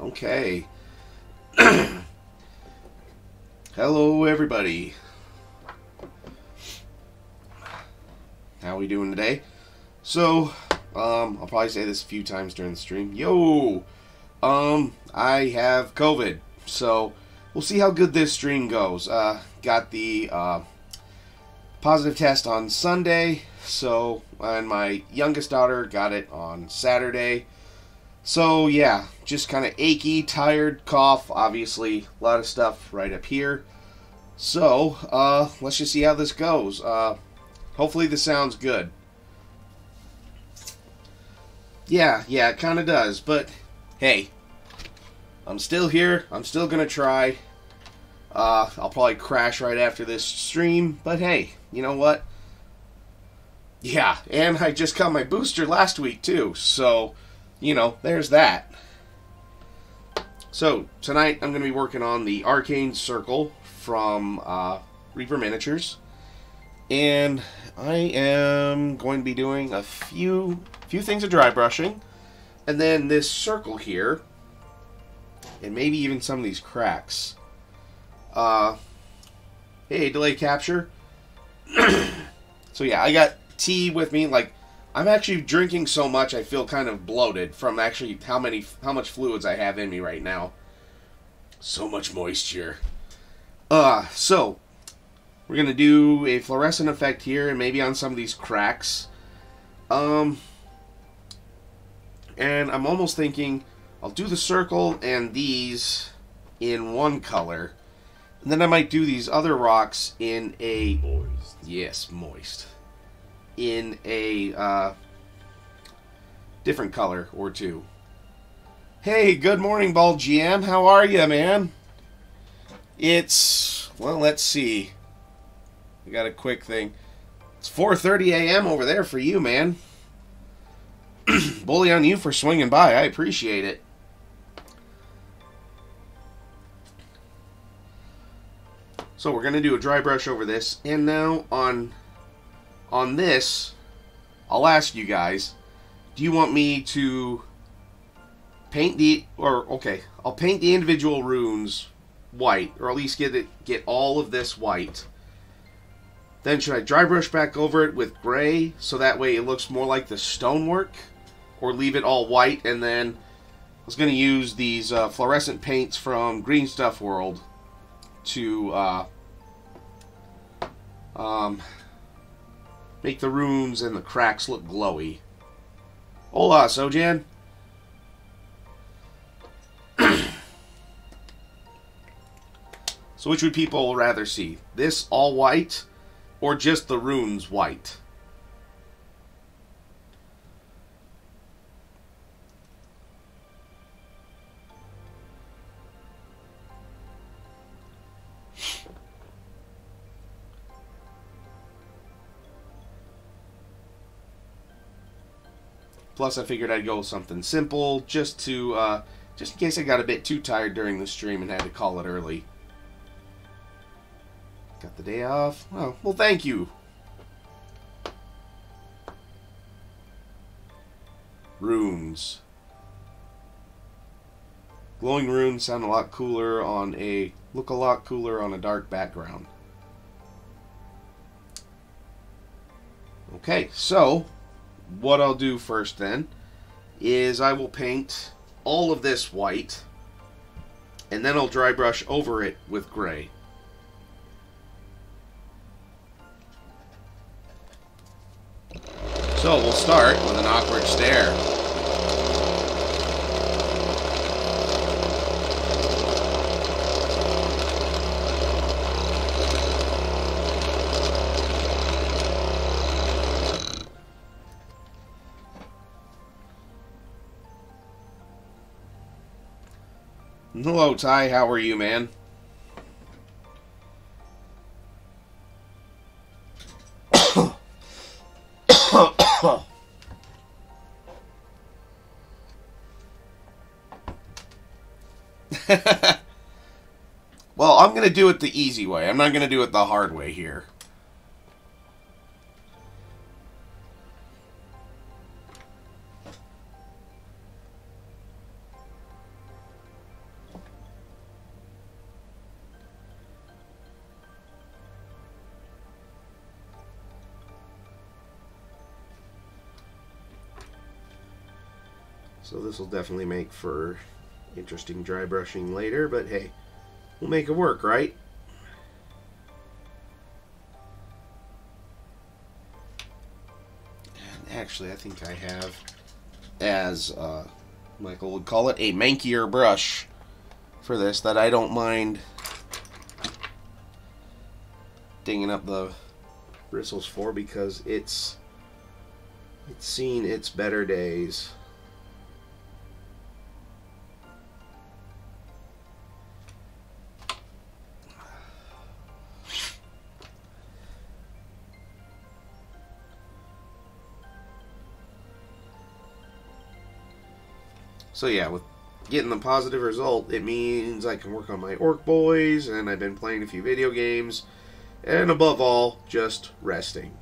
Okay. Hello, everybody. How are we doing today? So, I'll probably say this a few times during the stream. Yo! I have COVID, so we'll see how good this stream goes. Got the, positive test on Sunday, so, and my youngest daughter got it on Saturday. So, yeah, just kind of achy, tired, cough, obviously, a lot of stuff right up here. So, let's just see how this goes. Hopefully this sounds good. Yeah, it kind of does, but, hey, I'm still here, I'm still gonna try. I'll probably crash right after this stream, but hey, you know what? Yeah, and I just got my booster last week, too, so, you know, there's that. So, tonight I'm going to be working on the Arcane Circle from Reaper Miniatures. And I am going to be doing a few things of dry brushing. And then this circle here, and maybe even some of these cracks. Hey, delay capture. So yeah, I got tea with me, like, I'm actually drinking so much I feel kind of bloated from actually how much fluids I have in me right now. So much moisture. So we're gonna do a fluorescent effect here and maybe on some of these cracks. And I'm almost thinking I'll do the circle and these in one color. And then I might do these other rocks in a moist. Yes, moist. In a different color or two. Hey, good morning, Bald GM. How are you, man? It's, well, let's see. I got a quick thing. It's 4:30 a.m. over there for you, man. Bully on you for swinging by. I appreciate it. So we're going to do a dry brush over this. And now on this, I'll ask you guys, do you want me to paint I'll paint the individual runes white, or at least get all of this white. Then should I dry brush back over it with gray, so that way it looks more like the stonework, or leave it all white, and then I was going to use these fluorescent paints from Green Stuff World to make the runes and the cracks look glowy. Hola, Sojan. So which would people rather see? This all white, or just the runes white? Plus, I figured I'd go with something simple, just in case I got a bit too tired during the stream and had to call it early. Got the day off? Oh, well, thank you. Runes. Glowing runes sound a lot cooler look a lot cooler on a dark background. Okay, so what I'll do first then is I will paint all of this white, and then I'll dry brush over it with gray. So we'll start with an awkward stare. Hello, Ty. How are you, man? Well, I'm going to do it the easy way. I'm not going to do it the hard way here. So this will definitely make for interesting dry brushing later, but hey, we'll make it work, right? And actually, I think I have, as Michael would call it, a mankier brush for this that I don't mind dinging up the bristles for, because it's seen its better days. So yeah, with getting the positive result, it means I can work on my Orc Boys, and I've been playing a few video games, and above all, just resting.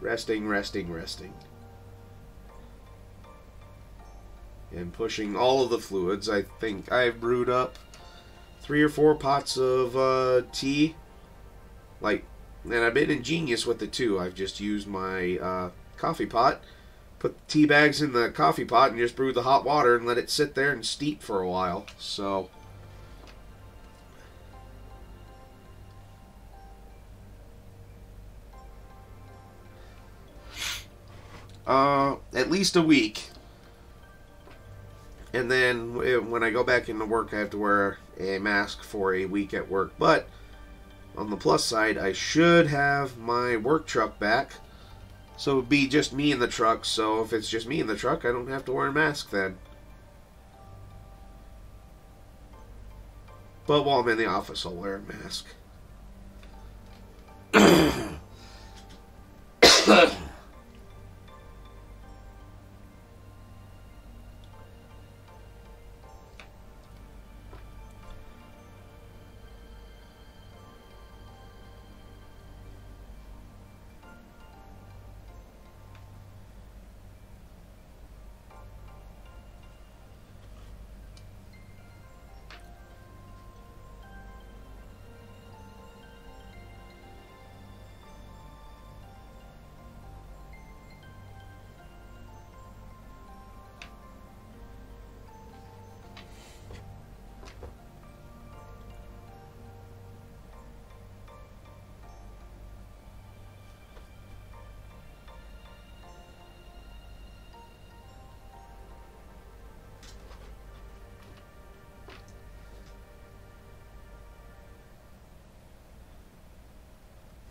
Resting, resting, resting. And pushing all of the fluids. I think I've brewed up 3 or 4 pots of tea. And I've been ingenious with it too. I've just used my coffee pot, put the tea bags in the coffee pot, and just brewed the hot water and let it sit there and steep for a while. So at least a week. And then when I go back into work, I have to wear a mask for a week at work. But on the plus side, I should have my work truck back. So it would be just me in the truck. So if it's just me in the truck, I don't have to wear a mask then. But while I'm in the office, I'll wear a mask.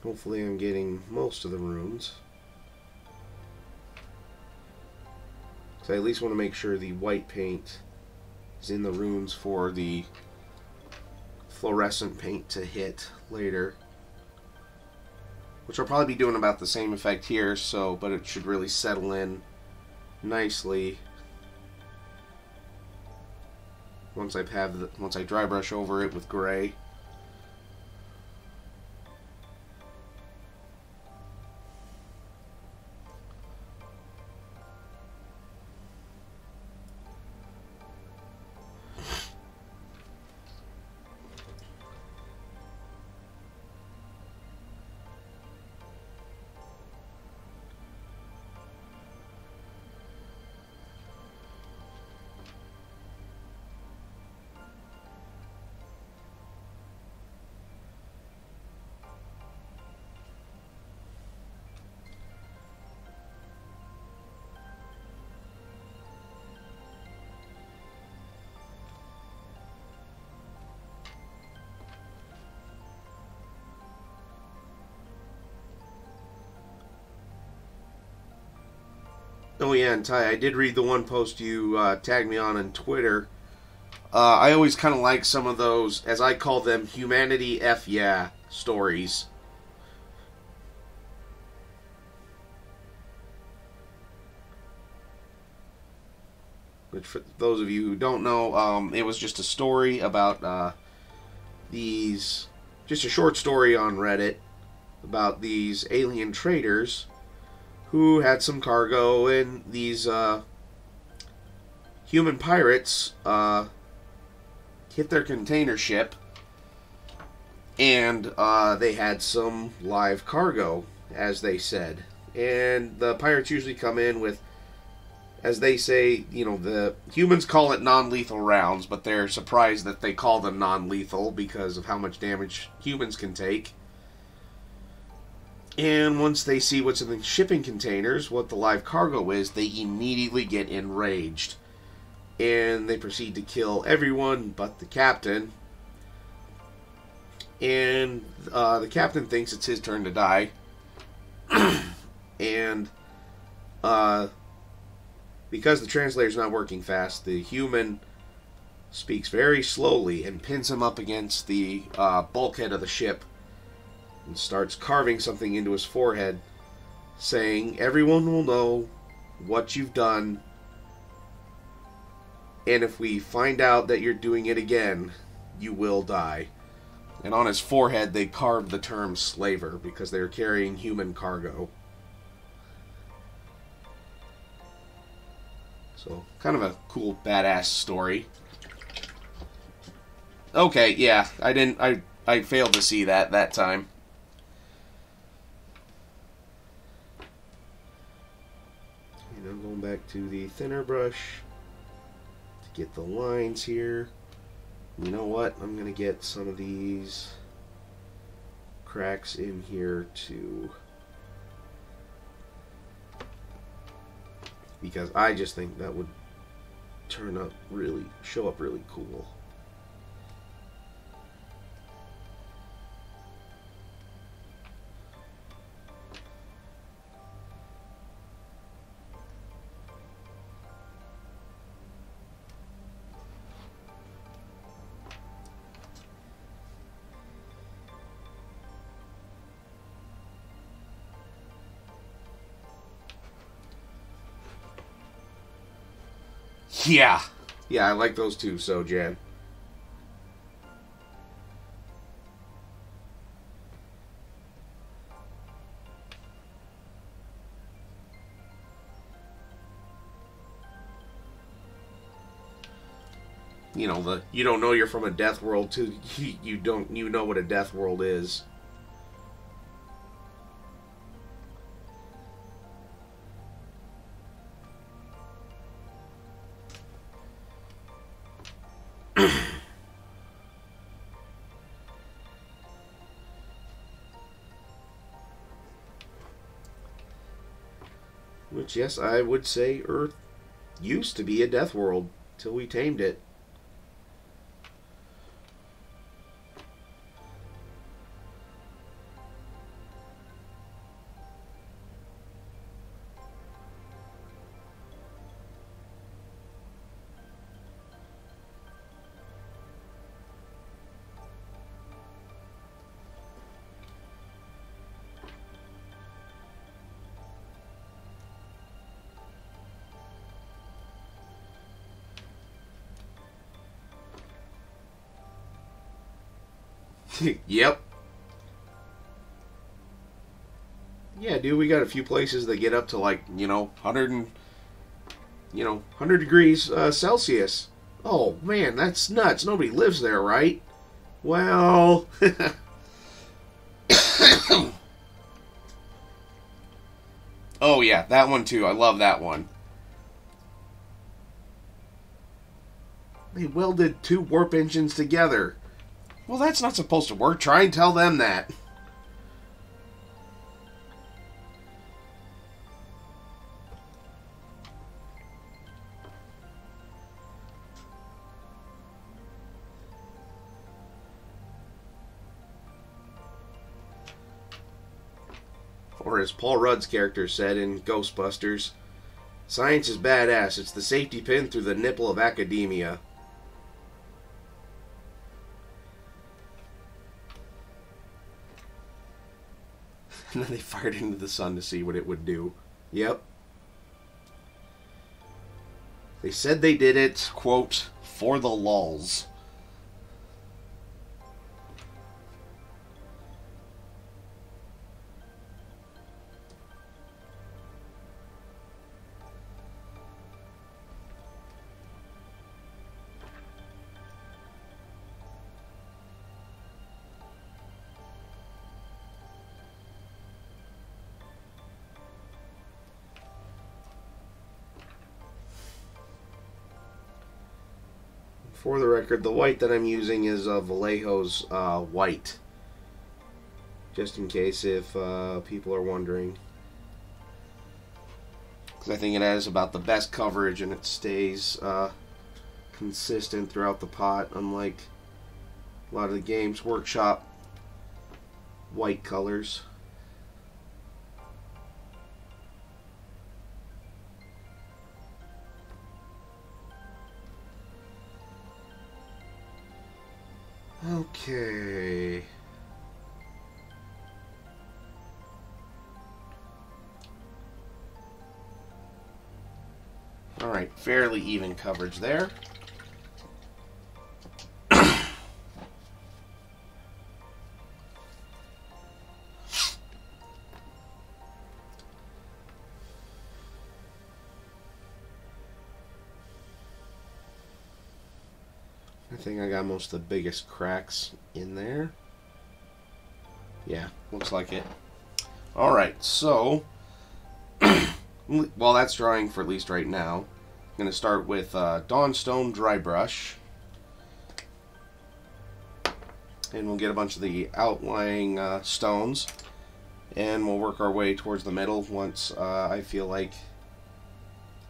Hopefully I'm getting most of the runes. So I at least want to make sure the white paint is in the runes for the fluorescent paint to hit later. Which I'll probably be doing about the same effect here, but it should really settle in nicely once I dry brush over it with gray. Oh yeah, and Ty, I did read the one post you tagged me on Twitter. I always kind of like some of those, as I call them, humanity F yeah stories. Which, for those of you who don't know, it was just a story about just a short story on Reddit about these alien traders who had some cargo, and these human pirates hit their container ship, and they had some live cargo, as they said. And the pirates usually come in with as they say, you know, the humans call it non-lethal rounds, but they're surprised that they call them non-lethal because of how much damage humans can take. And once they see what's in the shipping containers, what the live cargo is, they immediately get enraged. And they proceed to kill everyone but the captain. And the captain thinks it's his turn to die. And because the translator's not working fast, the human speaks very slowly and pins him up against the bulkhead of the ship and starts carving something into his forehead, saying, "Everyone will know what you've done, and if we find out that you're doing it again, you will die." And on his forehead they carved the term slaver because they were carrying human cargo. So, kind of a cool, badass story. Okay, yeah, I failed to see that time. And I'm going back to the thinner brush to get the lines here. You know what? I'm going to get some of these cracks in here too, because I just think that would show up really cool. Yeah. Yeah, I like those too, so Jan. You know, you don't know you're from a death world till you know what a death world is. Which, yes, I would say Earth used to be a death world till we tamed it. Yep. Yeah, dude, we got a few places that get up to like, 100 degrees Celsius. Oh, man, that's nuts. Nobody lives there, right? Well, oh yeah, that one too. I love that one. They welded two warp engines together. Well, that's not supposed to work. Try and tell them that. Or as Paul Rudd's character said in Ghostbusters, "Science is badass. It's the safety pin through the nipple of academia." And then they fired into the sun to see what it would do. Yep. They said they did it, quote, "for the lulz." For the record, the white that I'm using is Vallejo's white. Just in case if people are wondering. Because I think it has about the best coverage and it stays consistent throughout the pot, unlike a lot of the Games Workshop white colors. Okay. Alright, fairly even coverage there. I think I got most of the biggest cracks in there. Yeah, looks like it. Alright, so while that's drying for at least right now, I'm going to start with Dawnstone Dry Brush. And we'll get a bunch of the outlying stones. And we'll work our way towards the middle once I feel like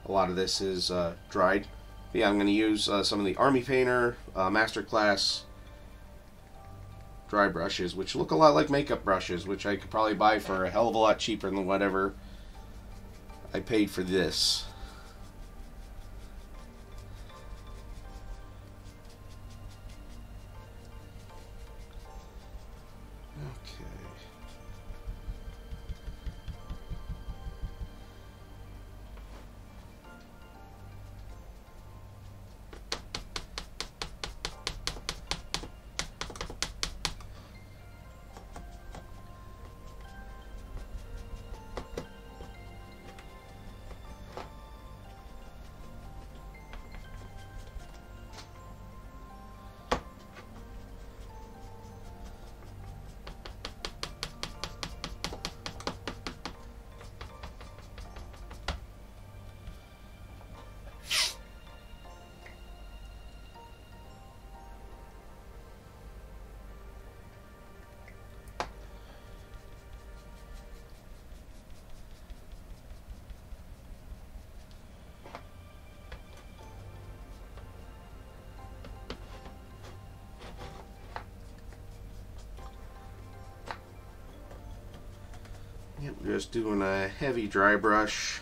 a lot of this is dried. But yeah, I'm going to use some of the Army Painter Masterclass dry brushes, which look a lot like makeup brushes, which I could probably buy for a hell of a lot cheaper than whatever I paid for this. Okay. Yep, just doing a heavy dry brush.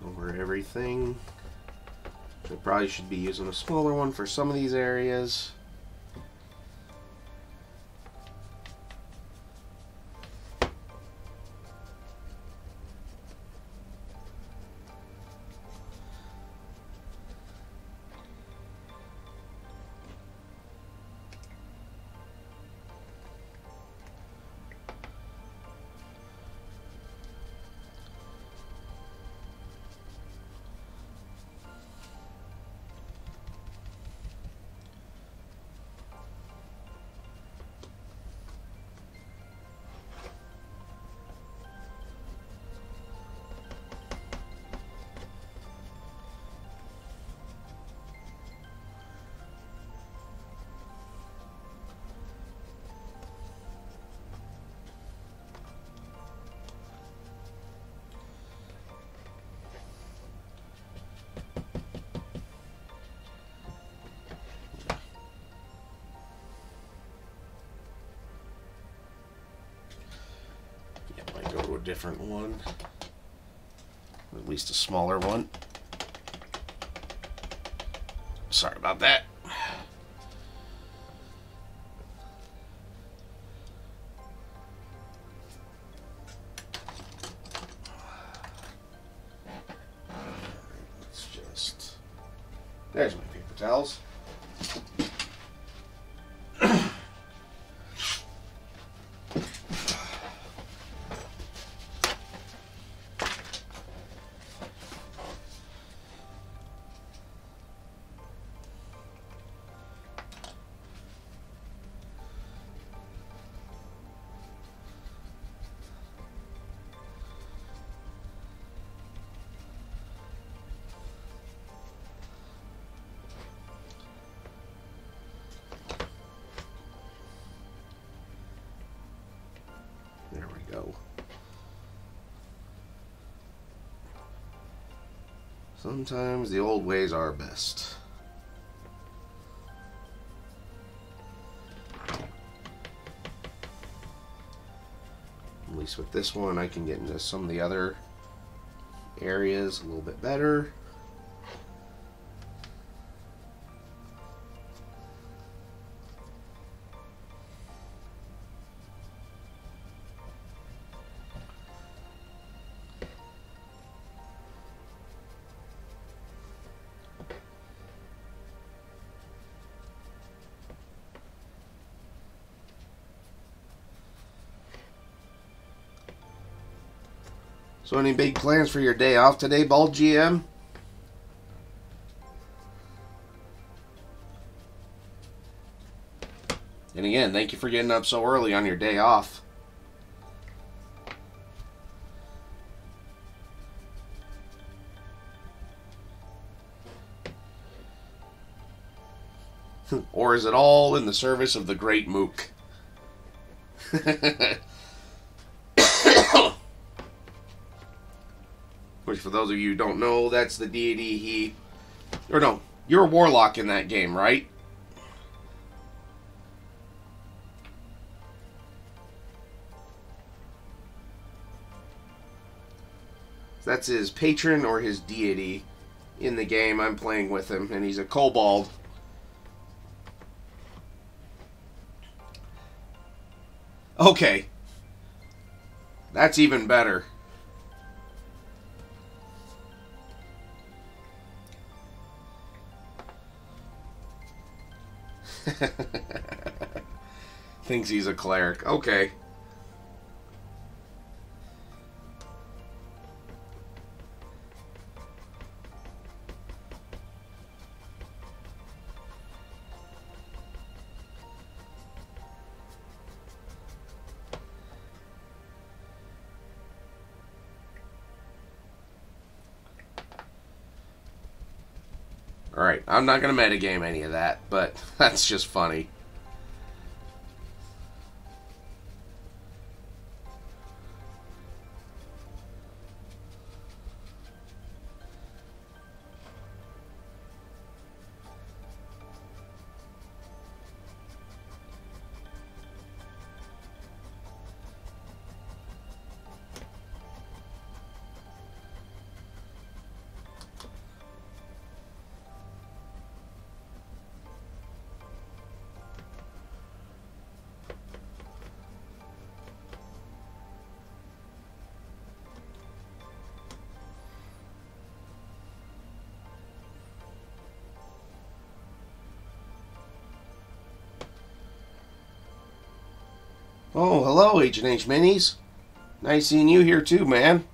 Over everything. I probably should be using a smaller one for some of these areas. Go to a different one, or at least a smaller one. Sorry about that. Let's just... There's my paper towels. Sometimes the old ways are best. At least with this one, I can get into some of the other areas a little bit better. So any big plans for your day off today, Bald GM? And again, thank you for getting up so early on your day off. Or is it all in the service of the great Mook? Which, for those of you who don't know, that's the deity or no, you're a warlock in that game, right? That's his patron or his deity in the game. I'm playing with him, and he's a kobold. Okay. That's even better. Thinks he's a cleric. Okay. Alright, I'm not going to metagame any of that, but that's just funny. Oh, hello, H&H Minis. Nice seeing you here too, man.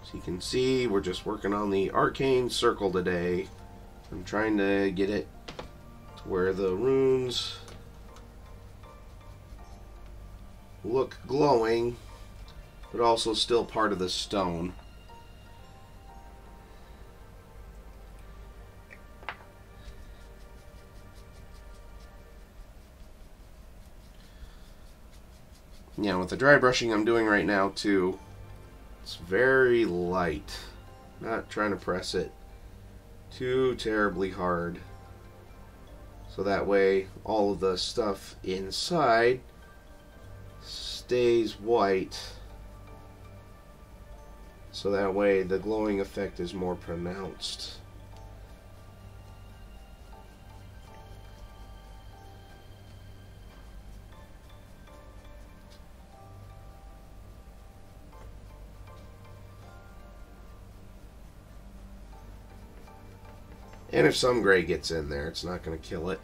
So you can see we're just working on the Arcane Circle today. I'm trying to get it to where the runes look glowing, but also still part of the stone. Yeah, with the dry brushing I'm doing right now too, it's very light. Not trying to press it too terribly hard. So that way all of the stuff inside stays white, so that way the glowing effect is more pronounced. And if some gray gets in there, it's not going to kill it.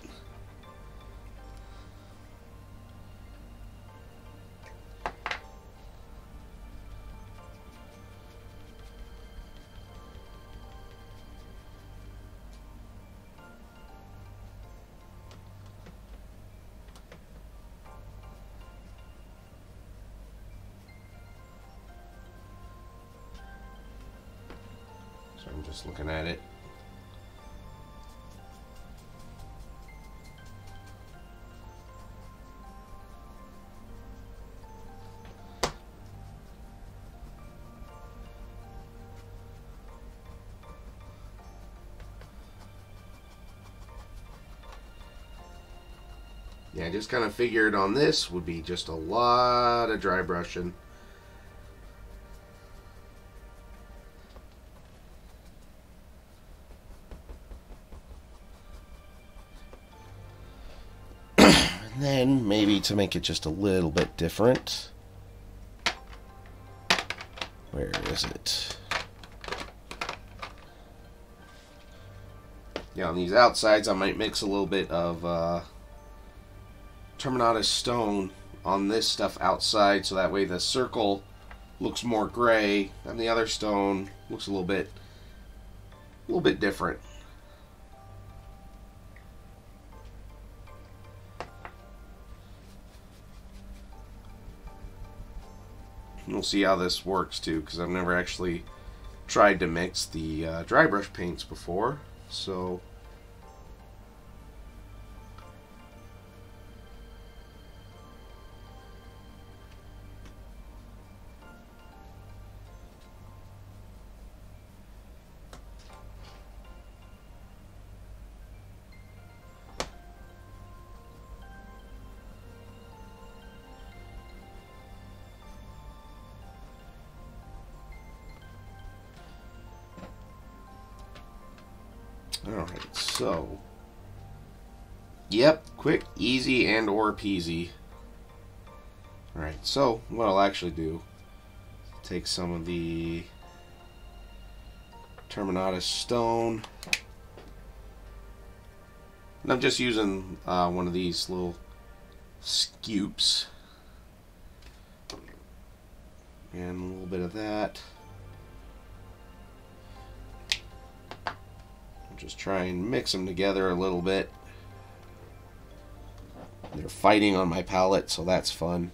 So I'm just looking at it. Yeah, I just kind of figured on this would be just a lot of dry brushing. And then maybe to make it just a little bit different. Where is it? Yeah, on these outsides I might mix a little bit of Terminatus stone on this stuff outside, so that way the circle looks more gray and the other stone looks a little bit different. And we'll see how this works too, because I've never actually tried to mix the dry brush paints before, so alright, so yep, quick, easy, and or peasy. Alright, so what I'll actually do, take some of the Terminatus stone, and I'm just using one of these little scoops, and a little bit of that. Just try and mix them together a little bit. They're fighting on my palette, so that's fun.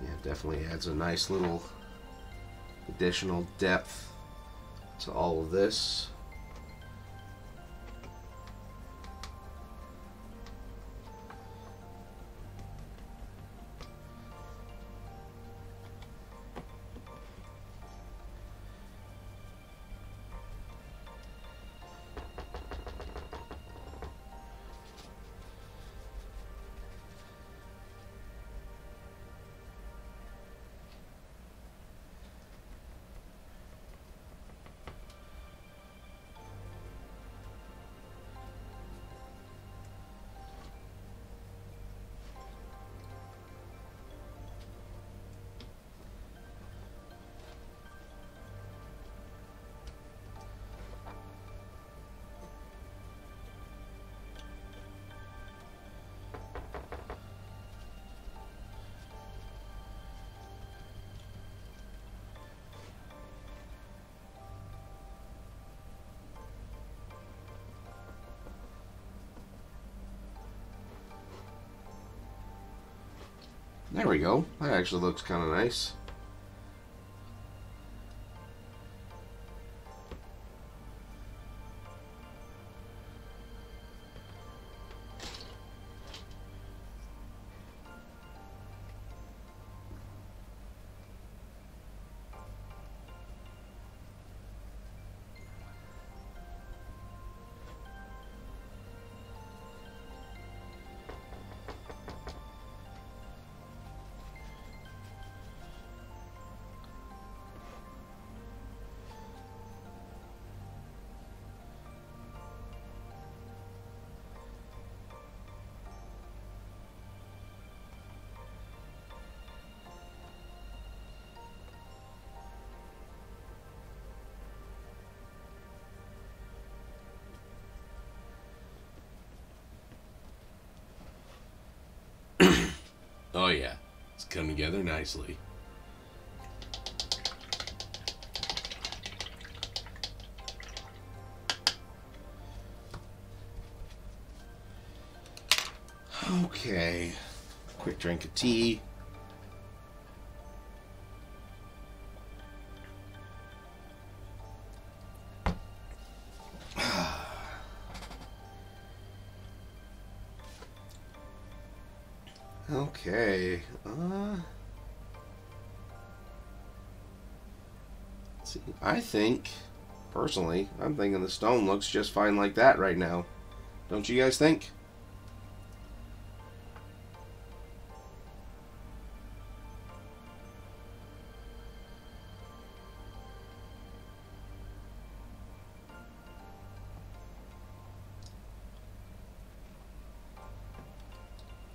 Yeah, definitely adds a nice little additional depth to all of this. There we go. That actually looks kind of nice. yeah, it's come together nicely. Okay, quick drink of tea. Okay, let's see. I think, personally, I'm thinking the stone looks just fine like that right now. Don't you guys think?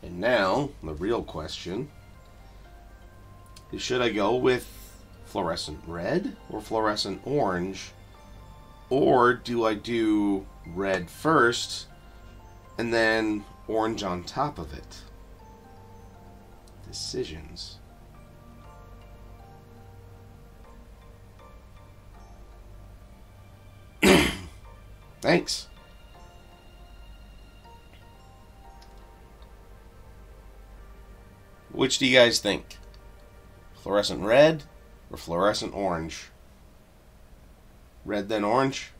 And now, the real question is, should I go with fluorescent red or fluorescent orange? Or do I do red first and then orange on top of it? Decisions. Thanks. Which do you guys think? Fluorescent red or fluorescent orange? Red then orange?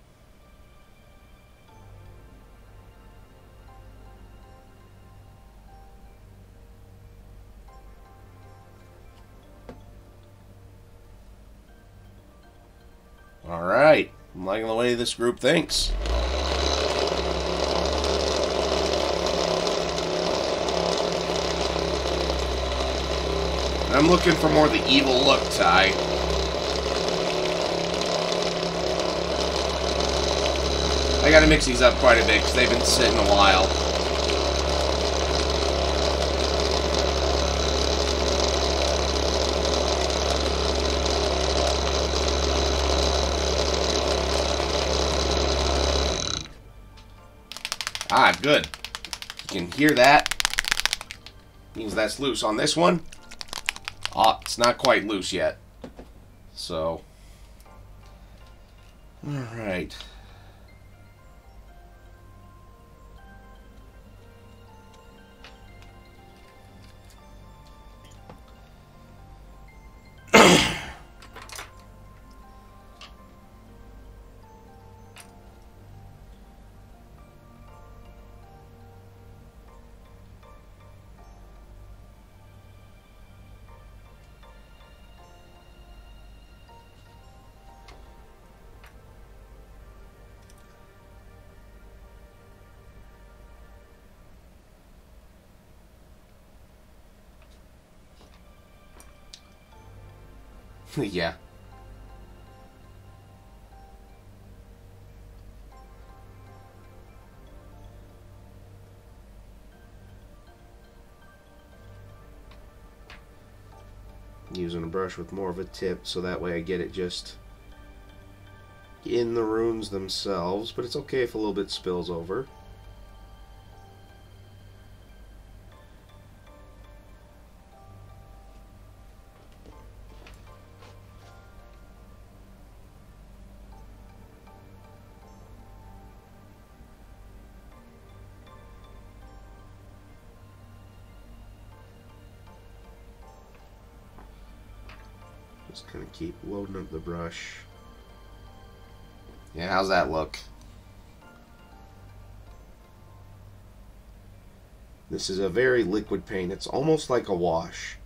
Alright, I'm liking the way this group thinks. I'm looking for more of the evil look, Ty. I gotta mix these up quite a bit because they've been sitting a while. Ah, good. You can hear that. Means that's loose on this one. Ah, it's not quite loose yet. So, alright. Yeah. Using a brush with more of a tip so that way I get it just in the runes themselves, but it's okay if a little bit spills over. Just kind of keep loading up the brush. Yeah, how's that look? This is a very liquid paint. It's almost like a wash.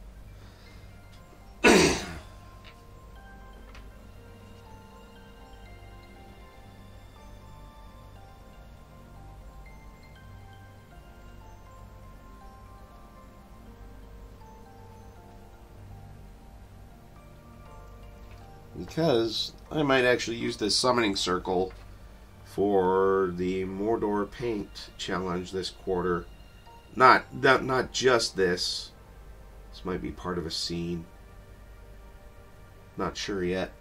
Because I might actually use this summoning circle for the Mordor paint challenge this quarter. Not just this. This might be part of a scene. Not sure yet.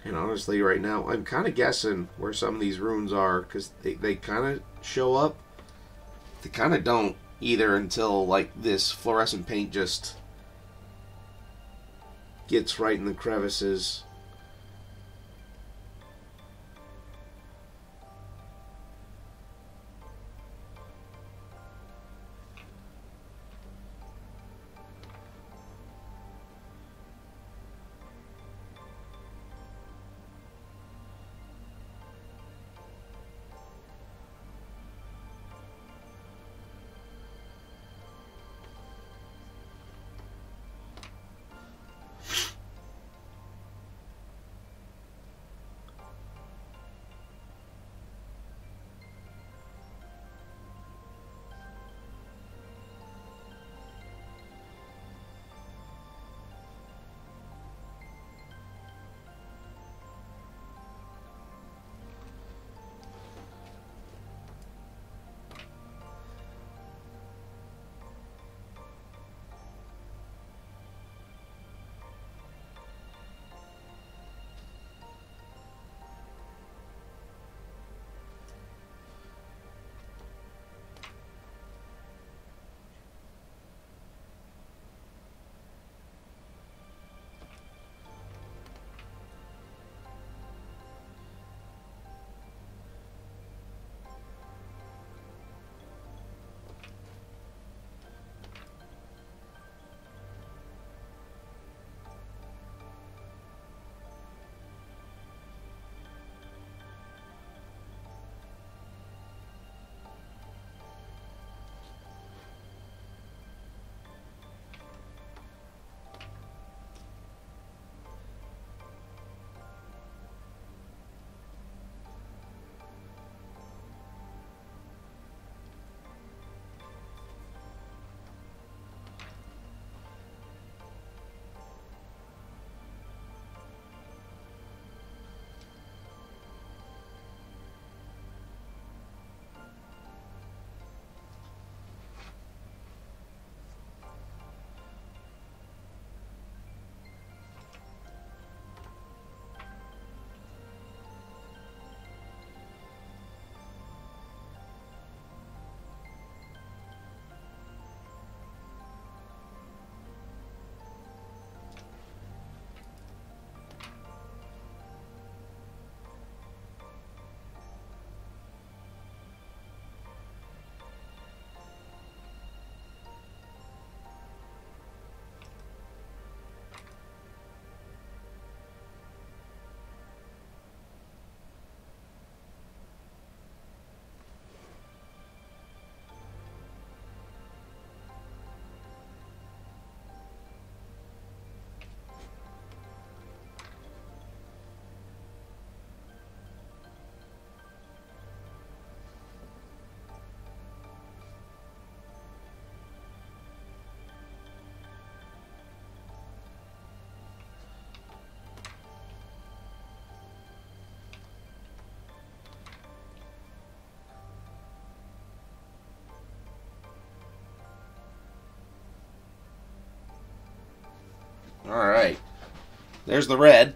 And honestly, right now, I'm kind of guessing where some of these runes are, because they kind of show up. They kind of don't either until, like, this fluorescent paint just gets right in the crevices. Alright. There's the red.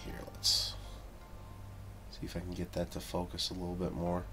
Here, let's see if I can get that to focus a little bit more.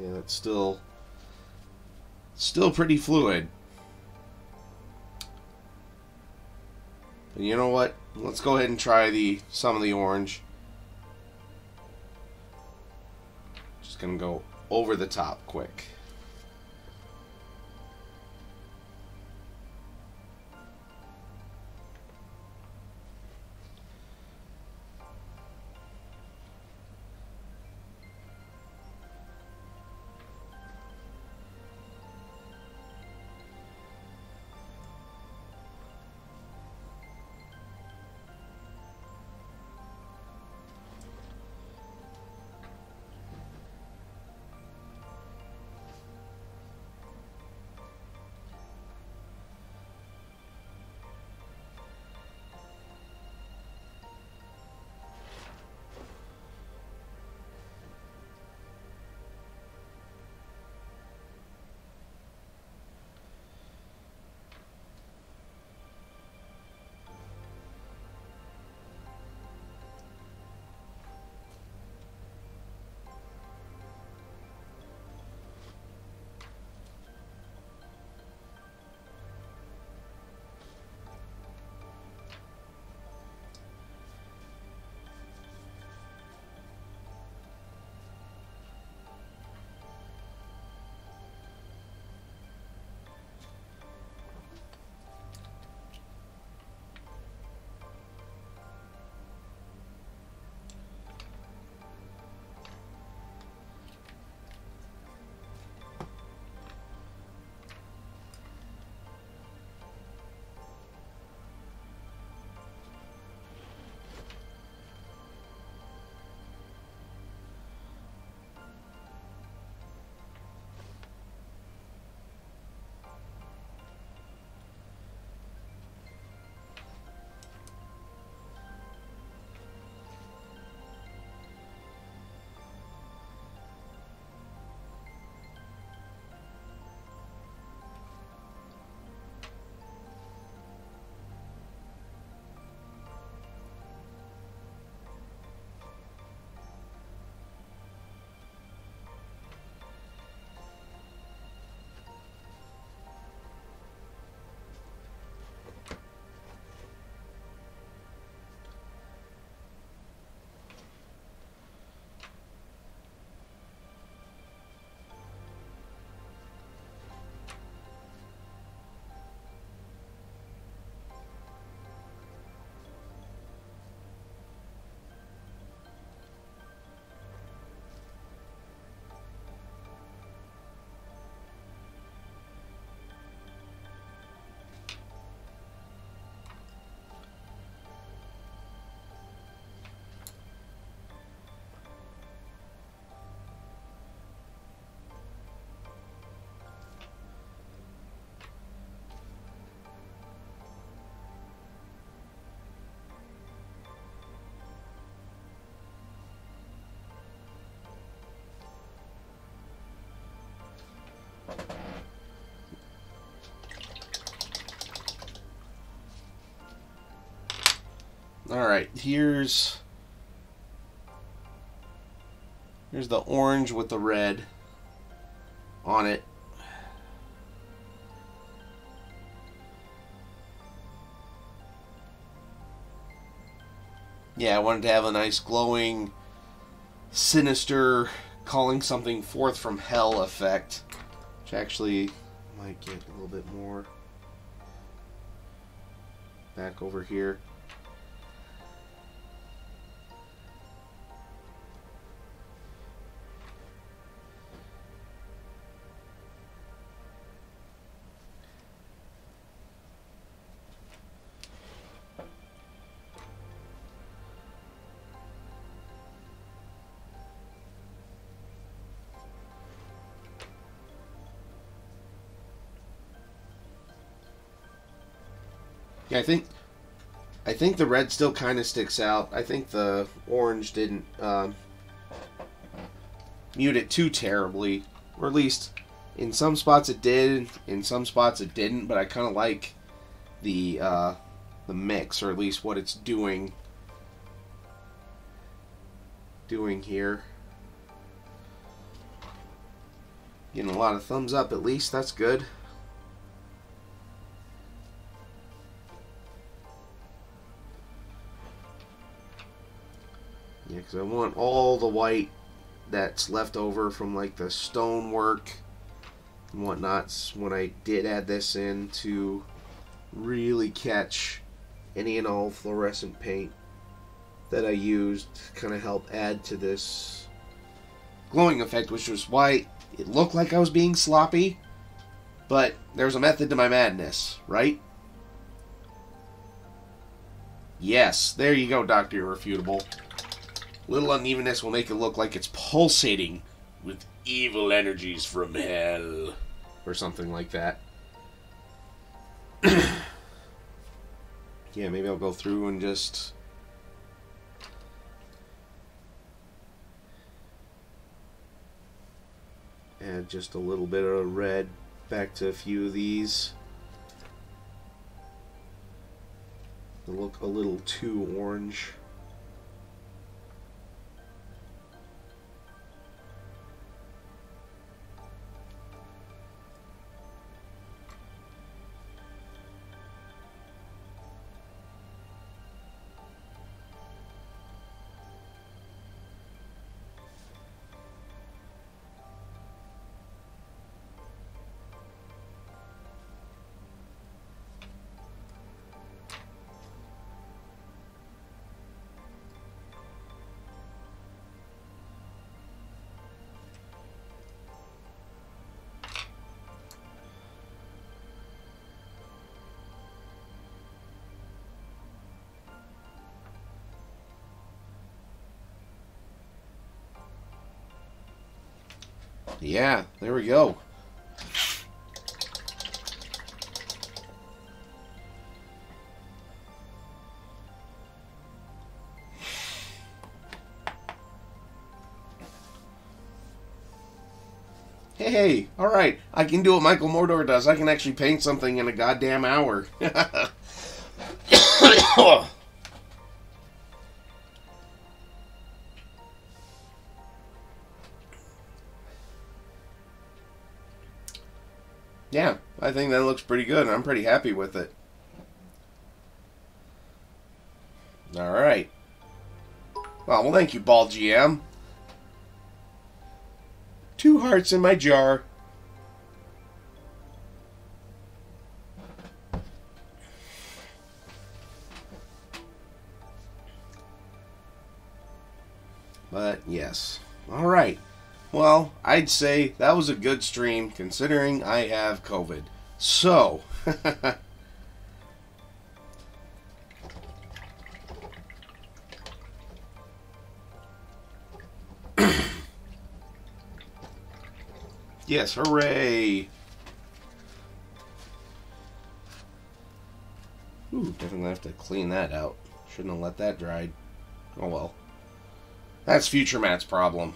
Yeah, it's still pretty fluid. But you know what? Let's go ahead and try some of the orange. Just gonna go over the top quick. Alright, here's the orange with the red on it. Yeah, I wanted to have a nice glowing, sinister, calling something forth from hell effect, which actually might get a little bit more back over here. Yeah, I think the red still kind of sticks out. I think the orange didn't mute it too terribly, or at least in some spots it did, in some spots it didn't. But I kind of like the mix, or at least what it's doing here. Getting a lot of thumbs up at least. That's good. Yeah, because I want all the white that's left over from like the stonework and whatnot when I did add this in to really catch any and all fluorescent paint that I used to kind of help add to this glowing effect, which was why it looked like I was being sloppy, but there's a method to my madness, right? Yes, there you go, Dr. Irrefutable. Little unevenness will make it look like it's pulsating with evil energies from hell, or something like that. Yeah, maybe I'll go through and just add just a little bit of red back to a few of these. They look a little too orange. Yeah, there we go. Hey, alright, I can do what Michael Mordor does. I can actually paint something in a goddamn hour. Yeah, I think that looks pretty good. I'm pretty happy with it. Alright. Well, thank you, Ball GM. 2 hearts in my jar. But, yes. Alright. Well, I'd say that was a good stream, considering I have COVID. So, yes, hooray! Ooh, definitely have to clean that out. Shouldn't have let that dry. Oh well. That's Future Matt's problem.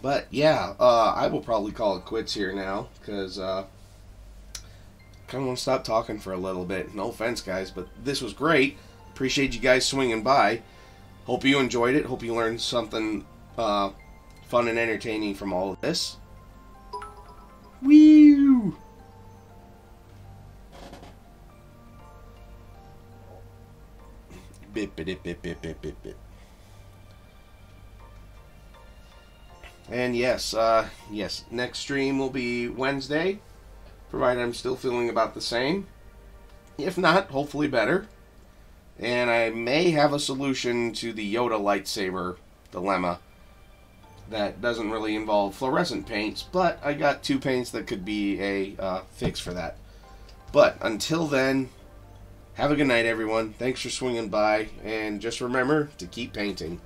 But yeah, I will probably call it quits here now, because kind of want to stop talking for a little bit. No offense, guys, but this was great. Appreciate you guys swinging by. Hope you enjoyed it. Hope you learned something fun and entertaining from all of this. Woo! Bip, bip, bip, bip, bip, bip, bip. And yes, yes, next stream will be Wednesday, provided I'm still feeling about the same. If not, hopefully better. And I may have a solution to the Yoda lightsaber dilemma that doesn't really involve fluorescent paints, but I got 2 paints that could be a fix for that. But until then, have a good night, everyone. Thanks for swinging by, and just remember to keep painting.